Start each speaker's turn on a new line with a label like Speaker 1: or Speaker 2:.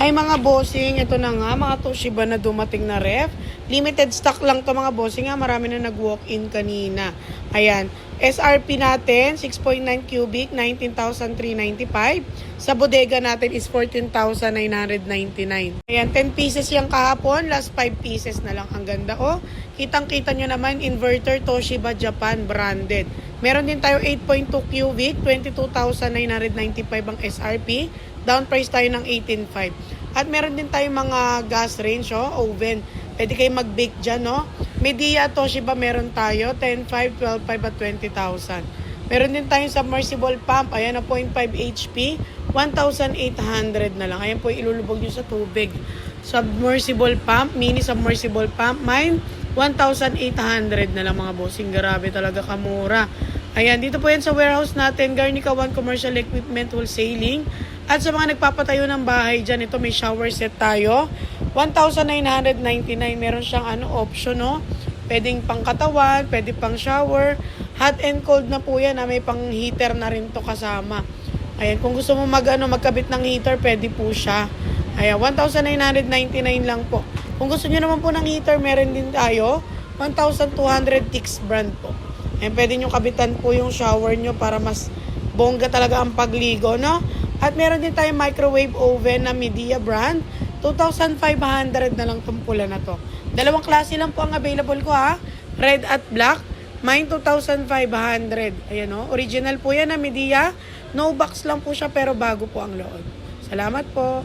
Speaker 1: Ay mga bossing, ito na nga mga Toshiba na dumating na ref. Limited stock lang to mga bossing nga, marami na nag-walk-in kanina. Ayan, SRP natin 6.9 cubic, 19,395. Sa bodega natin is 14,999. Ayan, 10 pieces yung kahapon, last 5 pieces na lang. Ang ganda oh. Kitang-kita nyo naman, inverter Toshiba Japan branded. Meron din tayo 8.2 cubic, 22,995 ang SRP. Down price tayo ng 18.5. At meron din tayong mga gas range, oven. Pwede kayo mag-bake dyan, no? Media Toshiba meron tayo, 10.5, 12.5 at 20,000. Meron din tayong submersible pump, ayan na 0.5 HP, 1,800 na lang. Ayan po, ilulubog nyo sa tubig. Submersible pump, mini submersible pump, mine, 1,800 na lang mga bossing. Grabe talaga kamura. Ayan, dito po yan sa warehouse natin, Garnica One Commercial Equipment Wholesaling. At sa mga nagpapatayo ng bahay dyan, ito may shower set tayo. 1,999. Meron siyang option, no? Pwedeng pang katawan, pwede pang shower. Hot and cold na po yan. May pang heater na rin to kasama. Ayan, kung gusto mo magkabit ng heater, pwede po siya. Ayan, 1,999 lang po. Kung gusto nyo naman po ng heater, meron din tayo. 1,200 Tix brand po. Ayan, pwede nyo kabitan po yung shower nyo para mas bongga talaga ang pagligo, no? At meron din tayong microwave oven na Media brand. 2,500 na lang itong pula na to. Dalawang klase lang po ang available ko ha. Red at black. Mine 2,500. Ayan o. Original po yan na Media. No box lang po siya pero bago po ang loob. Salamat po.